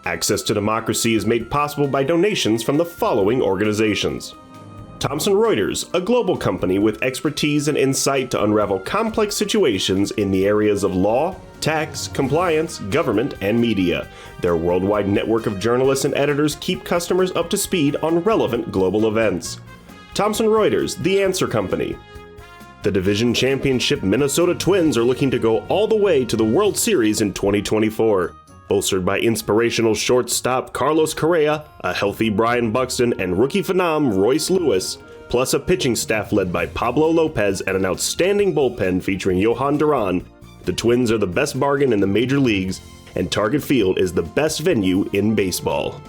Access to Democracy is made possible by donations from the following organizations. Thomson Reuters, a global company with expertise and insight to unravel complex situations in the areas of law, tax, compliance, government, and media. Their worldwide network of journalists and editors keep customers up to speed on relevant global events. Thomson Reuters, the answer company. The division championship Minnesota Twins are looking to go all the way to the World Series in 2024. Bolstered by inspirational shortstop Carlos Correa, a healthy Brian Buxton, and rookie phenom Royce Lewis, plus a pitching staff led by Pablo Lopez and an outstanding bullpen featuring Johan Duran, the Twins are the best bargain in the major leagues, and Target Field is the best venue in baseball.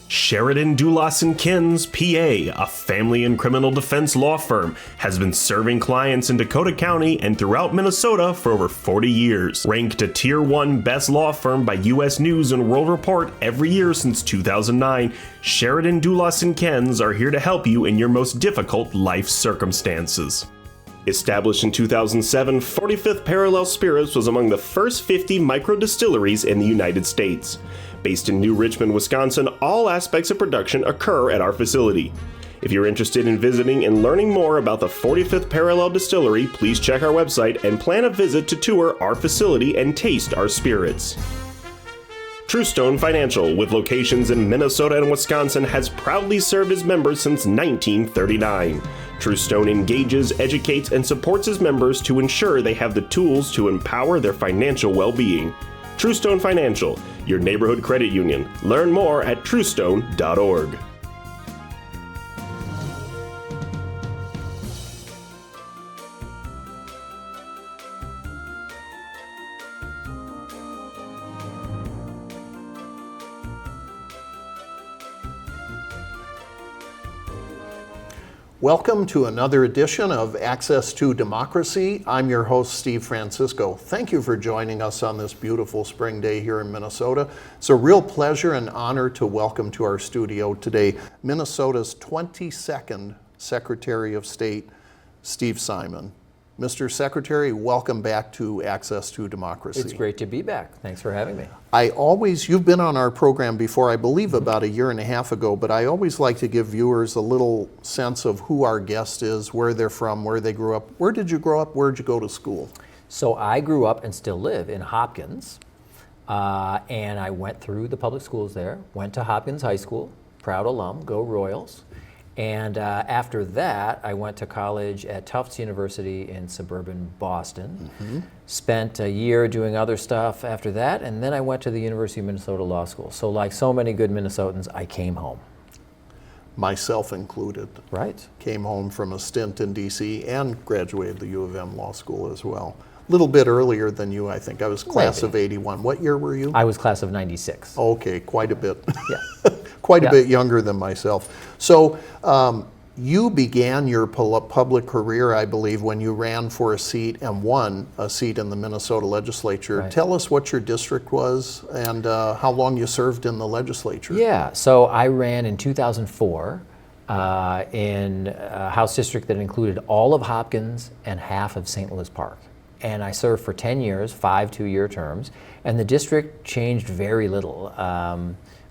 Sheridan Dulas & Kins, PA, a family and criminal defense law firm, has been serving clients in Dakota County and throughout Minnesota for over 40 years. Ranked a Tier 1 Best Law Firm by U.S. News and World Report every year since 2009, Sheridan Dulas & Kins are here to help you in your most difficult life circumstances. Established in 2007, 45th Parallel Spirits was among the first 50 micro-distilleries in the United States. Based in New Richmond, Wisconsin, all aspects of production occur at our facility. If you're interested in visiting and learning more about the 45th Parallel Distillery, please check our website and plan a visit to tour our facility and taste our spirits. Truestone Financial, with locations in Minnesota and Wisconsin, has proudly served its members since 1939. Truestone engages, educates, and supports its members to ensure they have the tools to empower their financial well-being. Truestone Financial, your neighborhood credit union. Learn more at truestone.org. Welcome to another edition of Access to Democracy. I'm your host, Steve FranciscO. Thank you for joining us on this beautiful spring day here in Minnesota. It's a real pleasure and honor to welcome to our studio today Minnesota's 22nd Secretary of State, Scty Simon. Mr. Secretary, welcome back to Access to Democracy. It's great to be back. Thanks for having me. You've been on our program before, I believe about a year and a half ago, but I always like to give viewers a little sense of who our guest is, where they're from, where they grew up. Where did you grow up? Where did you go to school? So I grew up and still live in Hopkins, and I went through the public schools there, went to Hopkins High School, proud alum, go Royals. And after that, I went to college at Tufts University in suburban Boston. Spent a year doing other stuff after that, and then I went to the University of Minnesota Law School. So like so many good Minnesotans, I came home. Myself included. Right. Came home from a stint in D.C. and graduated the U of M Law School as well. A little bit earlier than you, I think. I was class of 81. What year were you? I was class of 96. Okay, quite a bit. Yeah. Quite a bit younger than myself. So you began your public career, I believe, when you ran for a seat and won a seat in the Minnesota legislature. Right. Tell us what your district was and how long you served in the legislature. Yeah, so I ran in 2004 in a House district that included all of Hopkins and half of St. Louis Park. And I served for 10 years, 5 two-year terms, and the district changed very little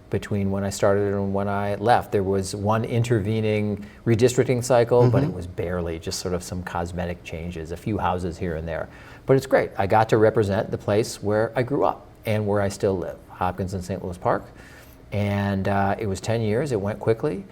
between when I started and when I left. There was one intervening redistricting cycle, but it was barely, just sort of some cosmetic changes, a few houses here and there. But it's great. I got to represent the place where I grew up and where I still live, Hopkins and St. Louis Park. And it was 10 years, it went quickly.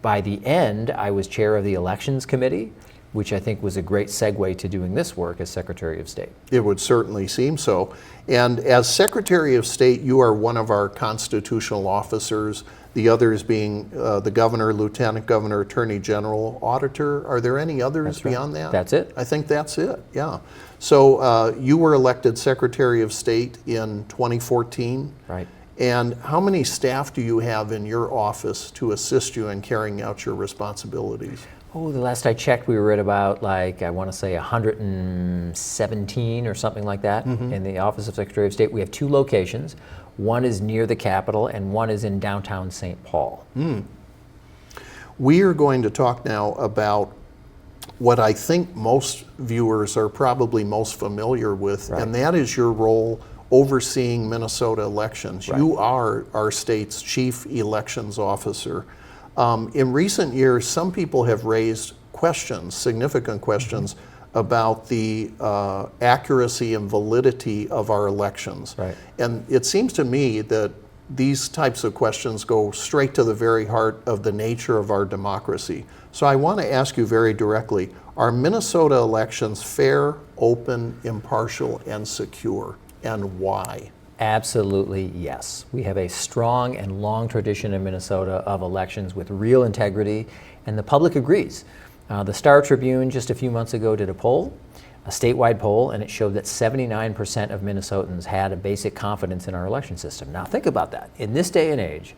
By the end, I was chair of the Elections Committee, which I think was a great segue to doing this work as Secretary of State. It would certainly seem so. And as Secretary of State, you are one of our constitutional officers, the others being the governor, lieutenant governor, attorney general, auditor. Are there any others beyond that? That's it. I think that's it, yeah. So you were elected Secretary of State in 2014. Right. And how many staff do you have in your office to assist you in carrying out your responsibilities? Oh, the last I checked, we were at about, like, I want to say 117 or something like that in the Office of Secretary of State. We have 2 locations. One is near the Capitol and one is in downtown St. Paul. We are going to talk now about what I think most viewers are probably most familiar with, and that is your role overseeing Minnesota elections. Right. You are our state's chief elections officer. In recent years, some people have raised questions, significant questions, about the accuracy and validity of our elections. Right. And it seems to me that these types of questions go straight to the very heart of the nature of our democracy. So I want to ask you very directly, are Minnesota elections fair, open, impartial, and secure, and why? Absolutely, yes. We have a strong and long tradition in Minnesota of elections with real integrity, and the public agrees. The Star Tribune just a few months ago did a poll, a statewide poll, and it showed that 79% of Minnesotans had a basic confidence in our election system. Now think about that. In this day and age,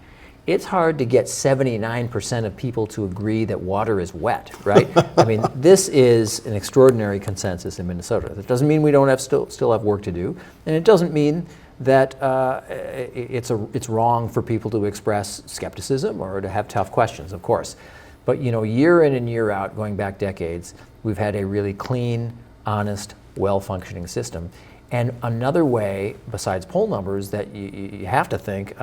it's hard to get 79% of people to agree that water is wet, right? I mean, this is an extraordinary consensus in Minnesota. That doesn't mean we don't have still have work to do, and it doesn't mean that it's wrong for people to express skepticism or to have tough questions, of course. But you know, year in and year out, going back decades, we've had a really clean, honest, well-functioning system. And another way, besides poll numbers, that you have to think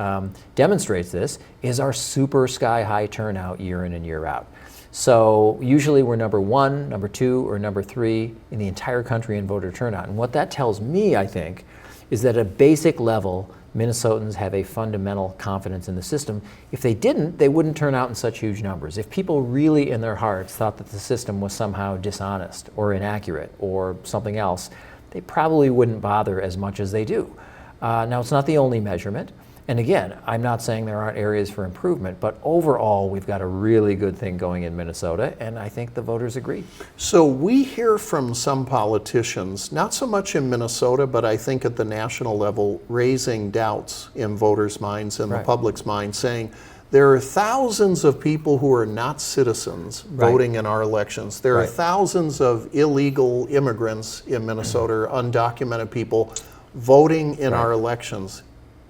demonstrates this is our super sky-high turnout year in and year out. So usually we're number 1, number 2, or number 3 in the entire country in voter turnout. And what that tells me, I think, is that at a basic level, Minnesotans have a fundamental confidence in the system. If they didn't, they wouldn't turn out in such huge numbers. If people really in their hearts thought that the system was somehow dishonest or inaccurate or something else, they probably wouldn't bother as much as they do. Now, it's not the only measurement. And again, I'm not saying there aren't areas for improvement, but overall, we've got a really good thing going in Minnesota, and I think the voters agree. So we hear from some politicians, not so much in Minnesota, but I think at the national level, raising doubts in voters' minds and the public's minds, saying there are thousands of people who are not citizens voting in our elections. There are thousands of illegal immigrants in Minnesota, undocumented people, voting in our elections.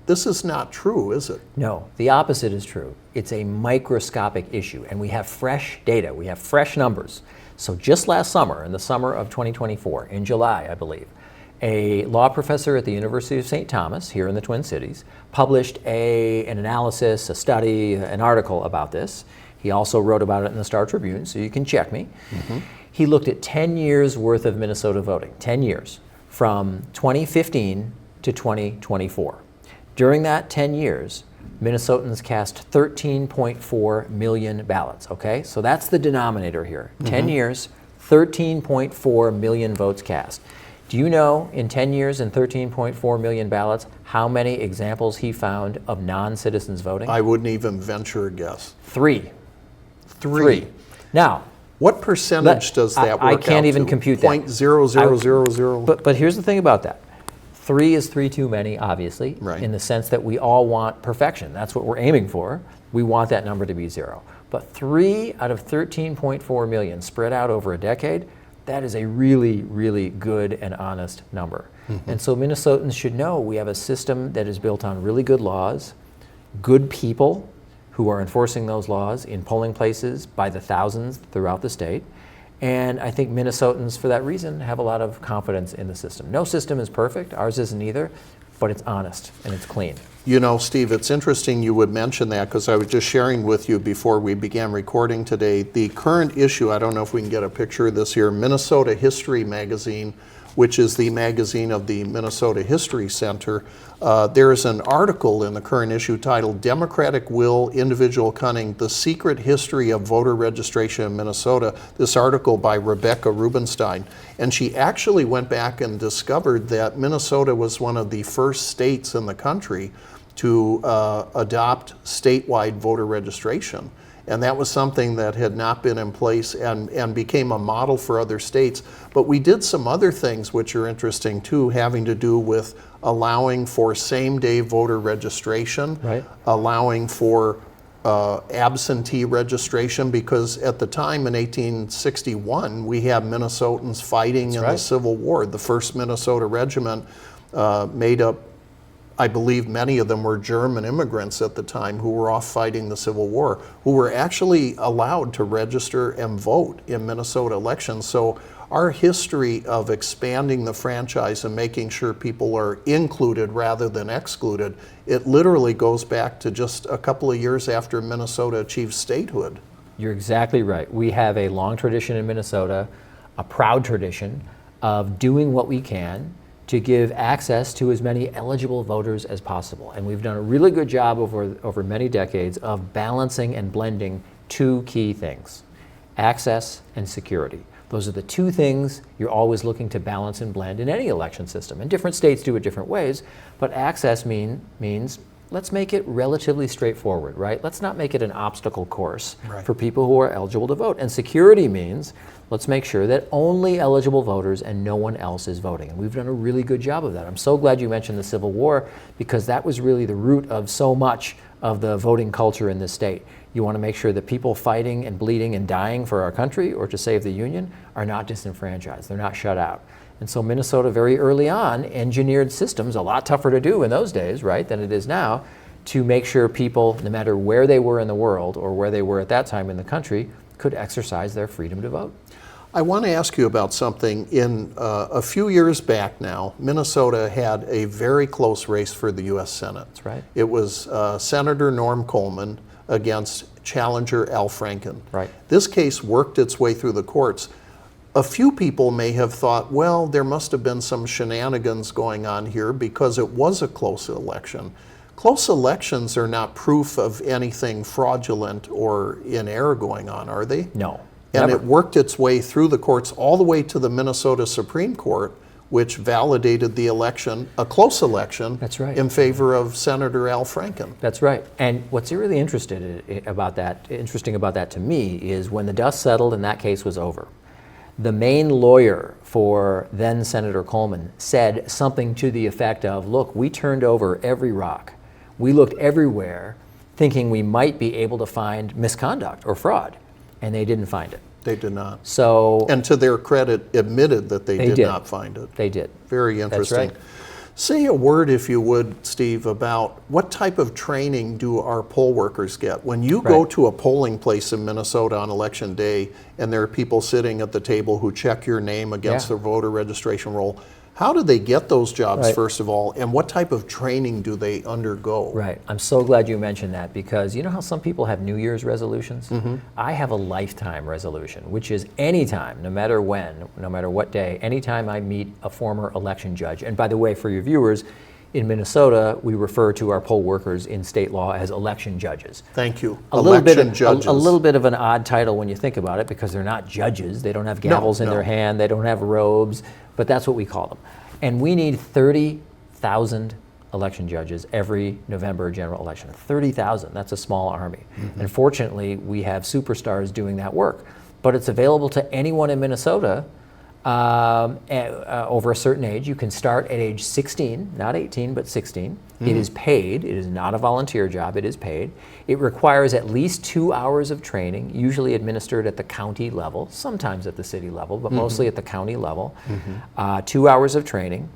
This is not true, is it? No, the opposite is true. It's a microscopic issue, and we have fresh data, we have fresh numbers. So just last summer, in the summer of 2024, in July, I believe, a law professor at the University of St. Thomas here in the Twin Cities published an analysis, a study, an article about this. He also wrote about it in the Star Tribune, so you can check me. He looked at 10 years worth of Minnesota voting, 10 years, from 2015 to 2024. During that 10 years, Minnesotans cast 13.4 million ballots, okay? So that's the denominator here. 10 years, 13.4 million votes cast. Do you know, in 10 years and 13.4 million ballots, how many examples he found of non-citizens voting? I wouldn't even venture a guess. 3. Three. Now, what percentage does that work out I can't even compute that. 0.0000. But here's the thing about that. 3 is 3 too many, obviously, in the sense that we all want perfection. That's what we're aiming for. We want that number to be 0. But 3 out of 13.4 million spread out over a decade, that is a really, really good and honest number. And so Minnesotans should know we have a system that is built on really good laws, good people who are enforcing those laws in polling places by the thousands throughout the state. And I think Minnesotans, for that reason, have a lot of confidence in the system. No system is perfect, ours isn't either, but it's honest and it's clean. You know, Steve, it's interesting you would mention that because I was just sharing with you before we began recording today, the current issue, I don't know if we can get a picture of this here, Minnesota History Magazine, which is the magazine of the Minnesota History Center. There is an article in the current issue titled Democratic Will, Individual Cunning, The Secret History of Voter Registration in Minnesota. This article by Rebecca Rubenstein. And she actually went back and discovered that Minnesota was one of the first states in the country to adopt statewide voter registration. And that was something that had not been in place and became a model for other states. But we did some other things which are interesting too, having to do with allowing for same-day voter registration, allowing for absentee registration, because at the time in 1861, we had Minnesotans fighting in the Civil War. The 1st Minnesota Regiment made up I believe many of them were German immigrants at the time who were off fighting the Civil War, who were actually allowed to register and vote in Minnesota elections. So our history of expanding the franchise and making sure people are included rather than excluded, it literally goes back to just a couple of years after Minnesota achieved statehood. You're exactly right. We have a long tradition in Minnesota, a proud tradition of doing what we can to give access to as many eligible voters as possible. And we've done a really good job over many decades of balancing and blending two key things: access and security. Those are the two things you're always looking to balance and blend in any election system. And different states do it different ways, but access means let's make it relatively straightforward, right? Let's not make it an obstacle course for people who are eligible to vote. And security means let's make sure that only eligible voters and no one else is voting. And we've done a really good job of that. I'm so glad you mentioned the Civil War, because that was really the root of so much of the voting culture in this state. You want to make sure that people fighting and bleeding and dying for our country or to save the Union are not disenfranchised. They're not shut out. And so Minnesota very early on engineered systems, a lot tougher to do in those days, right, than it is now, to make sure people, no matter where they were in the world or where they were at that time in the country, could exercise their freedom to vote. I want to ask you about something. In a few years back now, Minnesota had a very close race for the U.S. Senate. That's right. It was Senator Norm Coleman against challenger Al Franken. Right. This case worked its way through the courts. A few people may have thought, well, there must have been some shenanigans going on here because it was a close election. Close elections are not proof of anything fraudulent or in error going on, are they? No. And Never. it worked its way through the courts all the way to the Minnesota Supreme Court, which validated the election, a close election, That's right. in favor of Senator Al Franken. That's right. And what's really interesting about that to me is when the dust settled and that case was over, the main lawyer for then Senator Coleman said something to the effect of, look, we turned over every rock. We looked everywhere thinking we might be able to find misconduct or fraud, and they didn't find it. They did not. So, and to their credit, admitted that they did not find it. They did. Very interesting. That's right. Say a word, if you would, Steve, about what type of training do our poll workers get? When you go to a polling place in Minnesota on election day and there are people sitting at the table who check your name against the voter registration roll, how do they get those jobs, first of all, and what type of training do they undergo? Right. I'm so glad you mentioned that, because you know how some people have New Year's resolutions? I have a lifetime resolution, which is anytime, no matter when, no matter what day, anytime I meet a former election judge. And by the way, for your viewers, in Minnesota, we refer to our poll workers in state law as election judges. Thank you. A little bit of an odd title when you think about it, because they're not judges. They don't have gavels in their hand. They don't have robes, but that's what we call them. And we need 30,000 election judges every November general election. 30,000, that's a small army. And fortunately, we have superstars doing that work. But it's available to anyone in Minnesota over a certain age. You can start at age 16, not 18, but 16. It is paid. It is not a volunteer job. It is paid. It requires at least 2 hours of training, usually administered at the county level, sometimes at the city level, but mostly at the county level. 2 hours of training.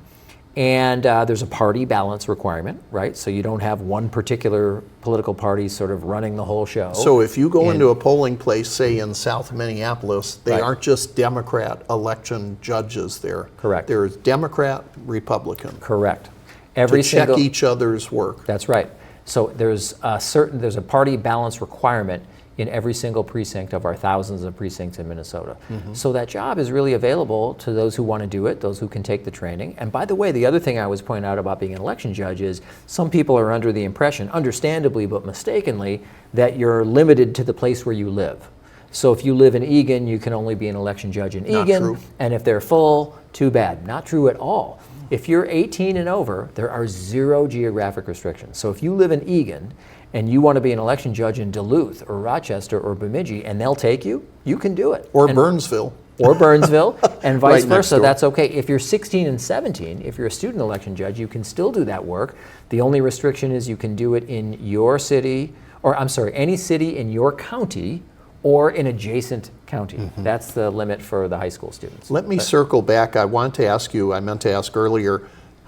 And there's a party balance requirement, right? So you don't have one particular political party sort of running the whole show. So if you go into a polling place, say in South Minneapolis, they aren't just Democrat election judges there. Correct. There's Democrat, Republican. Correct. To check each other's work. That's right. So there's a party balance requirement in every single precinct of our thousands of precincts in Minnesota. So that job is really available to those who want to do it, those who can take the training. And by the way, the other thing I always point out about being an election judge is some people are under the impression, understandably but mistakenly, that you're limited to the place where you live. So if you live in Eagan, you can only be an election judge in Eagan. Not true. And if they're full, too bad. Not true at all. If you're 18 and over, there are 0 geographic restrictions. So if you live in Eagan and you want to be an election judge in Duluth or Rochester or Bemidji and they'll take you, you can do it. Or Burnsville. Or Burnsville, and vice Right next versa, door. that's okay. If you're 16 and 17, if you're a student election judge, you can still do that work. The only restriction is you can do it in your city, or I'm sorry, any city in your county or in adjacent county. That's the limit for the high school students. Let me circle back. I want to ask you, I meant to ask earlier,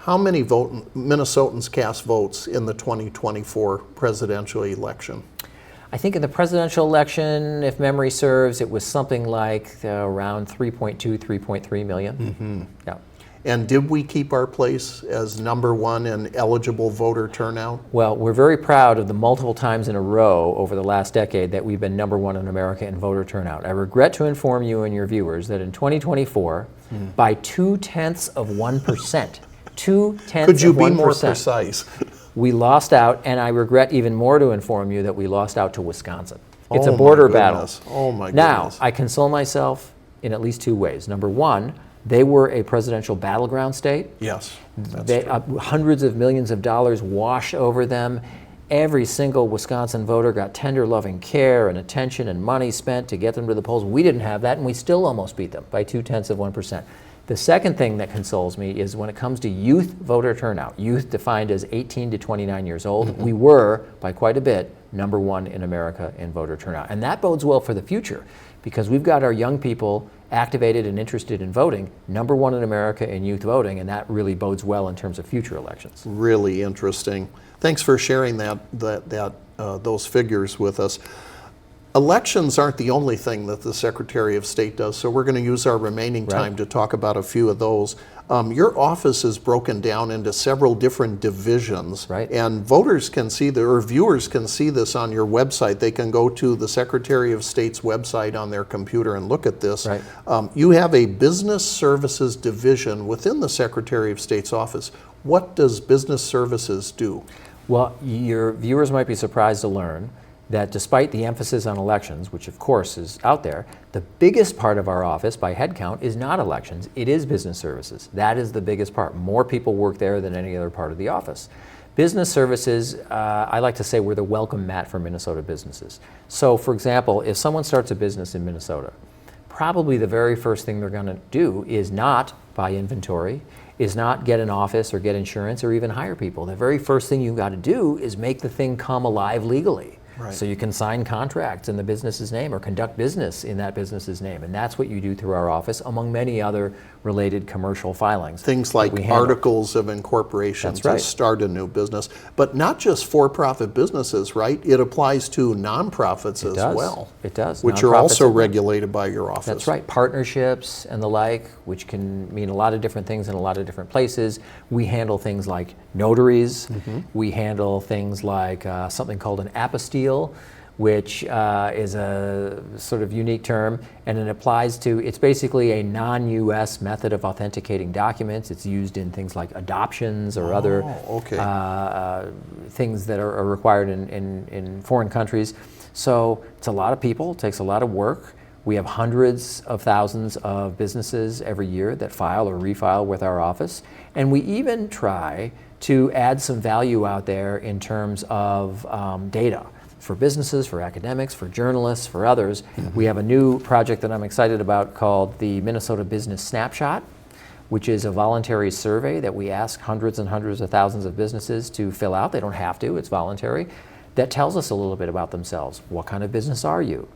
How many Minnesotans cast votes in the 2024 presidential election? I think in the presidential election, if memory serves, it was something like around 3.2, 3.3 million. Mm-hmm. Yeah. And did we keep our place as number one in eligible voter turnout? Well, we're very proud of the multiple times in a row over the last decade that we've been number one in America in voter turnout. I regret to inform you and your viewers that in 2024, by 0.2%, 0.2%. Could you be more precise? We lost out, and I regret even more to inform you that we lost out to Wisconsin. It's Oh a border my battle. goodness. Oh my Now, goodness. I console myself in at least two ways. Number one, they were a presidential battleground state. Yes, that's true. Hundreds of millions of dollars washed over them. Every single Wisconsin voter got tender, loving care and attention and money spent to get them to the polls. We didn't have that, and we still almost beat them by 0.2%. The second thing that consoles me is when it comes to youth voter turnout, youth defined as 18 to 29 years old, we were, by quite a bit, number one in America in voter turnout. And that bodes well for the future, because we've got our young people activated and interested in voting, number one in America in youth voting, and that really bodes well in terms of future elections. Really interesting. Thanks for sharing those figures with us. Elections aren't the only thing that the Secretary of State does, so we're going to use our remaining time to talk about a few of those. Your office is broken down into several different divisions, and voters can see or viewers can see this on your website. They can go to the Secretary of State's website on their computer and look at this. You have a business services division within the Secretary of State's office. What does business services do? Well, your viewers might be surprised to learn that despite the emphasis on elections, which of course is out there, the biggest part of our office by headcount is not elections, it is business services. That is the biggest part. More people work there than any other part of the office. Business services, I like to say we're the welcome mat for Minnesota businesses. So for example, if someone starts a business in Minnesota, probably the very first thing they're going to do is not buy inventory, is not get an office or get insurance or even hire people. The very first thing you've got to do is make the thing come alive legally. So you can sign contracts in the business's name or conduct business in that business's name. And that's what you do through our office, among many other related commercial filings. Things like articles of incorporation to start a new business. But not just for-profit businesses, right? It applies to nonprofits as well. It does. Which are also regulated by your office. That's right. Partnerships and the like, which can mean a lot of different things in a lot of different places. We handle things like notaries. We handle things like something called an apostille, which is a sort of unique term, and it applies to, it's basically a non-US method of authenticating documents. It's used in things like adoptions or other things that are required in foreign countries. So it's a lot of people, it takes a lot of work. We have hundreds of thousands of businesses every year that file or refile with our office, and we even try to add some value out there in terms of data. For businesses, for academics, for journalists, for others. We have a new project that I'm excited about called the Minnesota Business Snapshot, which is a voluntary survey that we ask hundreds and hundreds of thousands of businesses to fill out. They don't have to, it's voluntary. That tells us a little bit about themselves. What kind of business are you?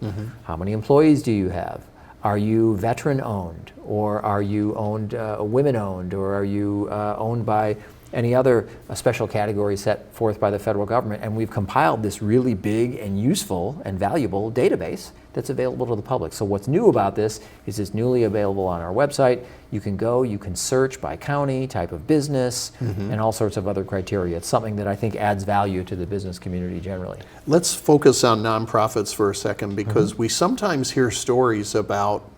How many employees do you have? Are you veteran owned? Or are you owned, women owned? Or are you owned by any other special category set forth by the federal government? And we've compiled this really big and useful and valuable database that's available to the public. So what's new about this is it's newly available on our website. You can go, you can search by county, type of business, and all sorts of other criteria. It's something that I think adds value to the business community generally. Let's focus on nonprofits for a second, because we sometimes hear stories about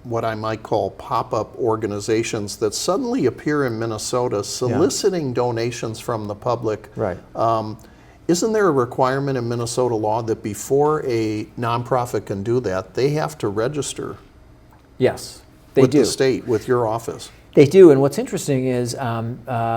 what I might call pop-up organizations that suddenly appear in Minnesota soliciting donations from the public. Isn't there a requirement in Minnesota law that before a nonprofit can do that, they have to register? Yes, they with do. The state, with your office? They do, and what's interesting is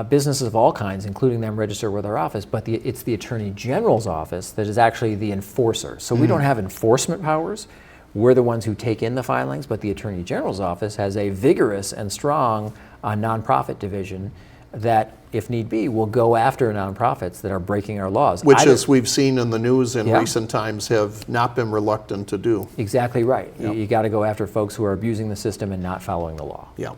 businesses of all kinds, including them, register with our office, but it's the Attorney General's office that is actually the enforcer. So we don't have enforcement powers. We're the ones who take in the filings, but the Attorney General's office has a vigorous and strong nonprofit division that if need be, will go after nonprofits that are breaking our laws. Which, as we've seen in the news in Yeah. recent times, have not been reluctant to do. Exactly right. Yep. You got to go after folks who are abusing the system and not following the law. Yeah.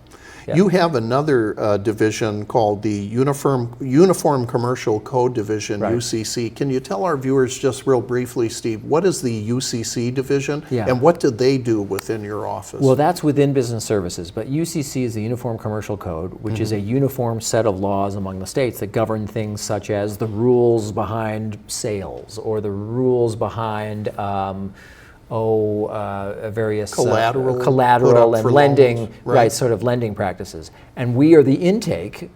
Yeah. You have another division called the Uniform Commercial Code Division, Right. UCC. Can you tell our viewers just real briefly, Steve, what is the UCC division Yeah. and what do they do within your office? Well, that's within business services, but UCC is the Uniform Commercial Code, which is a uniform set of laws among the states that govern things such as the rules behind sales or the rules behind various Collateral put collateral up and for lending, loans, right. right. Sort of lending practices. And we are the intake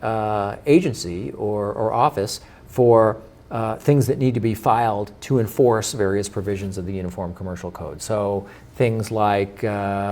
agency or office for things that need to be filed to enforce various provisions of the Uniform Commercial Code. So things like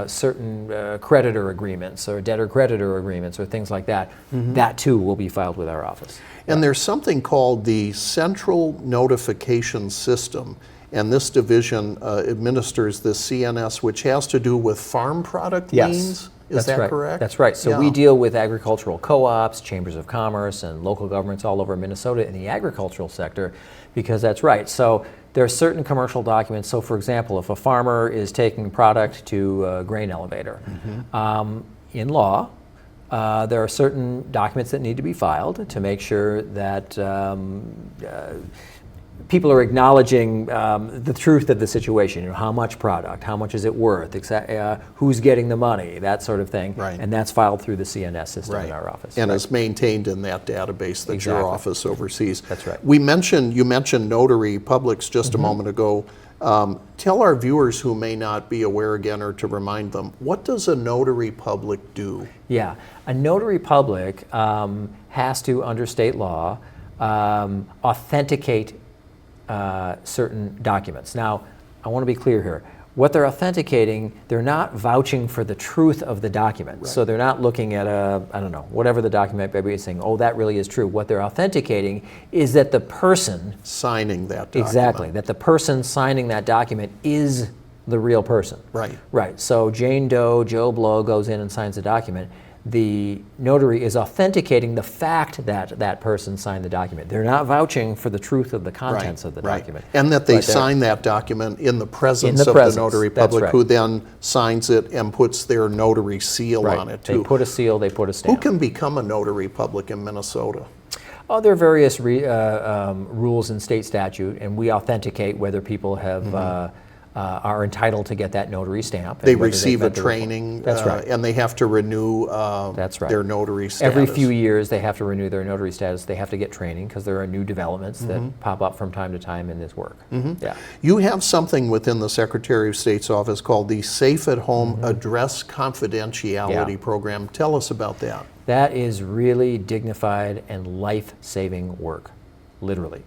certain creditor agreements or debtor-creditor agreements or things like that, that too will be filed with our office. And there's something called the Central Notification System, and this division administers the CNS, which has to do with farm product liens. Is that right. correct? That's right. So Yeah. we deal with agricultural co-ops, chambers of commerce, and local governments all over Minnesota in the agricultural sector, because that's right. So there are certain commercial documents. So for example, if a farmer is taking product to a grain elevator, in law, there are certain documents that need to be filed to make sure that people are acknowledging the truth of the situation. You know, how much product, how much is it worth, who's getting the money, that sort of thing. Right. And that's filed through the CNS system in our office. And Right. is maintained in that database that your Exactly. office oversees. That's right. You mentioned Notary Publics just a moment ago. Tell our viewers who may not be aware again, or to remind them, what does a Notary Public do? Yeah, a notary public has to, under state law, authenticate certain documents. Now, I want to be clear here. What they're authenticating, they're not vouching for the truth of the document. Right. So they're not looking at I don't know, whatever the document may be, saying, oh, that really is true. What they're authenticating is that the person, Signing that document. exactly, that the person signing that document is the real person. Right. Right. So Jane Doe, Joe Blow goes in and signs a document. The notary is authenticating the fact that that person signed the document. They're not vouching for the truth of the contents of the document. And that they But they're- sign that document in the presence In the of presence, the Notary that's Public, right. who then signs it and puts their notary seal Right. on it They too. put a seal, they put a Who stamp. can become a Notary Public in Minnesota? Oh, there are various rules in state statute, and we authenticate whether people have are entitled to get that notary stamp. and They whether receive a met the requirement. training, That's right. and they have to renew That's right. their notary status. Every few years, they have to renew their notary status. They have to get training because there are new developments that pop up from time to time in this work. Yeah. You have something within the Secretary of State's office called the Safe at Home Address Confidentiality Yeah. Program. Tell us about that. That is really dignified and life-saving work, literally.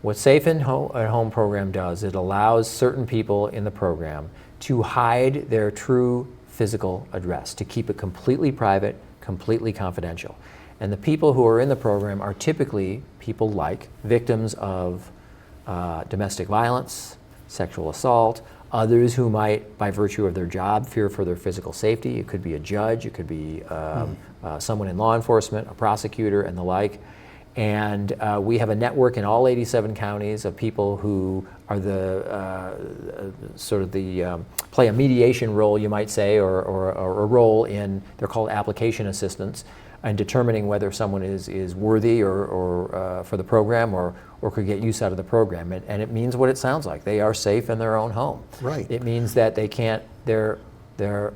What Safe at Home program does, it allows certain people in the program to hide their true physical address, to keep it completely private, completely confidential. And the people who are in the program are typically people like victims of domestic violence, sexual assault, others who might, by virtue of their job, fear for their physical safety. It could be a judge, it could be someone in law enforcement, a prosecutor, and the like. And we have a network in all 87 counties of people who are play a mediation role, you might say, or a role in, they're called application assistants, in determining whether someone is worthy or for the program or could get use out of the program. And it means what it sounds like. They are safe in their own home. Right. It means that they can't, their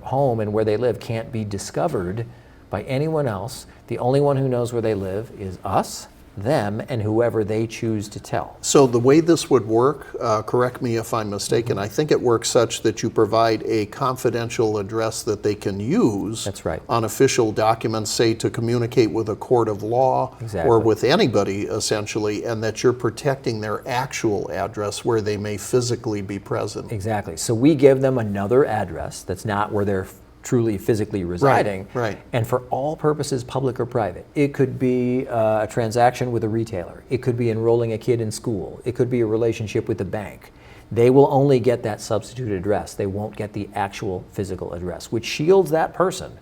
home and where they live can't be discovered by anyone else. The only one who knows where they live is us, them, and whoever they choose to tell. So the way this would work, correct me if I'm mistaken, I think it works such that you provide a confidential address that they can use. That's right. On official documents, say to communicate with a court of law Exactly. or with anybody essentially, and that you're protecting their actual address where they may physically be present. Exactly. So we give them another address that's not where they're truly physically residing. right. And for all purposes, public or private. It could be a transaction with a retailer. It could be enrolling a kid in school. It could be a relationship with the bank. They will only get that substitute address. They won't get the actual physical address, which shields that person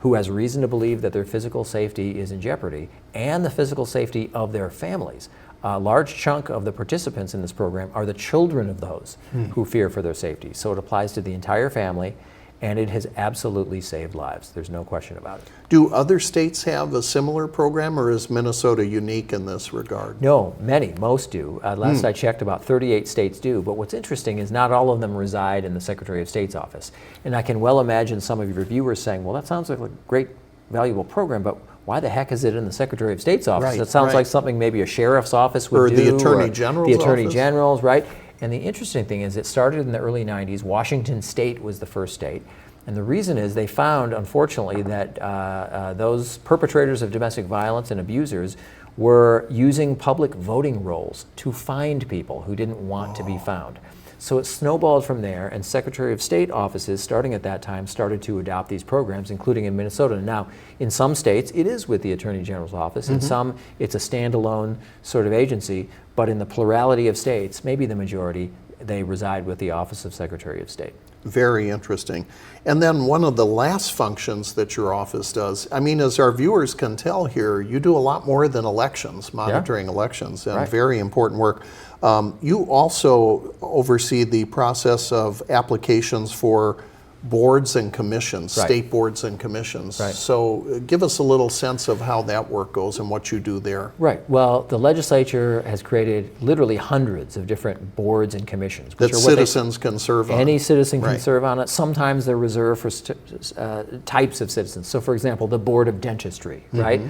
who has reason to believe that their physical safety is in jeopardy and the physical safety of their families. A large chunk of the participants in this program are the children of those who fear for their safety. So it applies to the entire family, and it has absolutely saved lives. There's no question about it. Do other states have a similar program, or is Minnesota unique in this regard? No, most do. Last I checked, about 38 states do. But what's interesting is not all of them reside in the Secretary of State's office. And I can well imagine some of your viewers saying, well, that sounds like a great, valuable program, but why the heck is it in the Secretary of State's office? Right, That sounds like something maybe a sheriff's office would do. Or the Attorney General's The Attorney office. General's, right? And the interesting thing is it started in the early 90s. Washington State was the first state. And the reason is they found, unfortunately, that those perpetrators of domestic violence and abusers were using public voting rolls to find people who didn't want to be found. So it snowballed from there, and Secretary of State offices, starting at that time, started to adopt these programs, including in Minnesota. Now, in some states, it is with the Attorney General's office. In some, it's a standalone sort of agency. But in the plurality of states, maybe the majority, they reside with the Office of Secretary of State. Very interesting. And then one of the last functions that your office does, I mean, as our viewers can tell here, you do a lot more than elections, monitoring elections, and very important work. You also oversee the process of applications for boards and commissions, state boards and commissions. So give us a little sense of how that work goes and what you do there. Right. Well, the legislature has created literally hundreds of different boards and commissions. That citizens can serve on. Any citizen can serve on it. Sometimes they're reserved for types of citizens. So for example, the Board of Dentistry, right?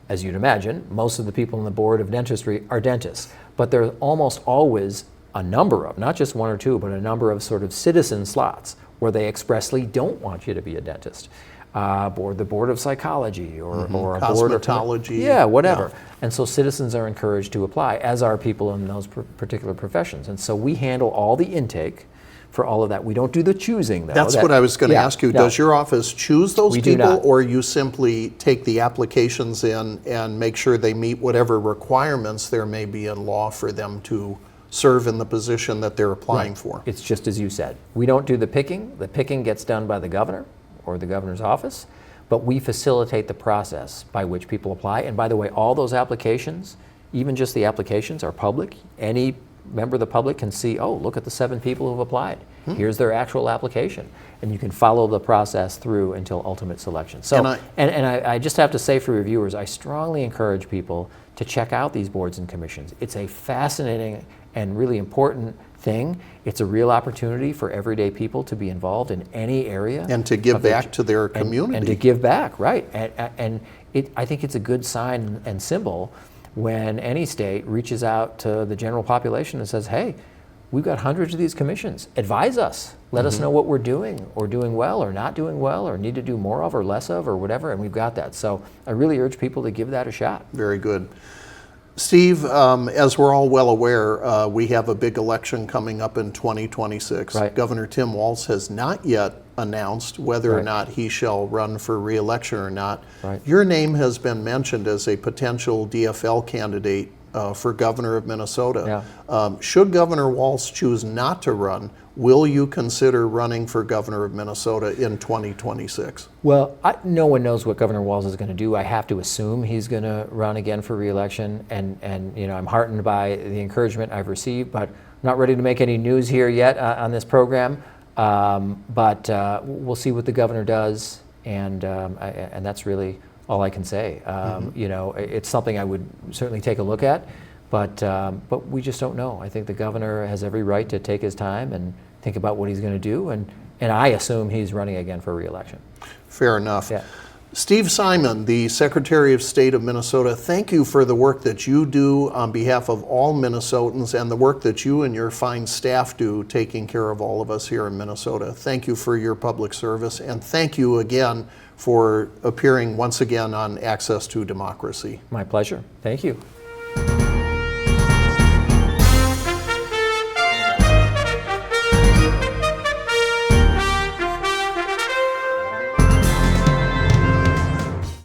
As you'd imagine, most of the people in the Board of Dentistry are dentists. But there's almost always a number of, not just one or two, but a number of sort of citizen slots where they expressly don't want you to be a dentist. The Board of Psychology or a Board of Cosmetology. Yeah, whatever. And so citizens are encouraged to apply, as are people in those particular professions. And so we handle all the intake for all of that. We don't do the choosing, though. That's what I was going to ask you. No. Does your office choose those We do people, not. or you simply take the applications in and make sure they meet whatever requirements there may be in law for them to serve in the position that they're applying for? It's just as you said. We don't do the picking. The picking gets done by the governor or the governor's office, but we facilitate the process by which people apply. And by the way, all those applications, even just the applications, are public. Any member of the public can see, oh, look at the 7 people who've applied. Here's their actual application. And you can follow the process through until ultimate selection. So, I just have to say for reviewers, I strongly encourage people to check out these boards and commissions. It's a fascinating and really important thing. It's a real opportunity for everyday people to be involved in any area. And to give back to their community. And to give back, right. And I think it's a good sign and symbol when any state reaches out to the general population and says, hey, we've got hundreds of these commissions. Advise us. Let us know what we're doing, or doing well, or not doing well, or need to do more of, or less of, or whatever, and we've got that. So I really urge people to give that a shot. Very good. Steve, as we're all well aware, we have a big election coming up in 2026. Right. Governor Tim Walz has not yet announced whether or not he shall run for re-election or not. Right. Your name has been mentioned as a potential DFL candidate for governor of Minnesota. Should Governor Walz choose not to run, will you consider running for governor of Minnesota in 2026? Well, no one knows what Governor Walz is going to do. I have to assume he's going to run again for re-election, and you know, I'm heartened by the encouragement I've received, but I'm not ready to make any news here yet on this program. But we'll see what the governor does, and that's really all I can say. You know, it's something I would certainly take a look at, but we just don't know. I think the governor has every right to take his time and think about what he's going to do, and I assume he's running again for re-election. Fair enough. Yeah. Steve Simon, the Secretary of State of Minnesota, thank you for the work that you do on behalf of all Minnesotans and the work that you and your fine staff do taking care of all of us here in Minnesota. Thank you for your public service, and thank you again for appearing once again on Access to Democracy. My pleasure. Thank you.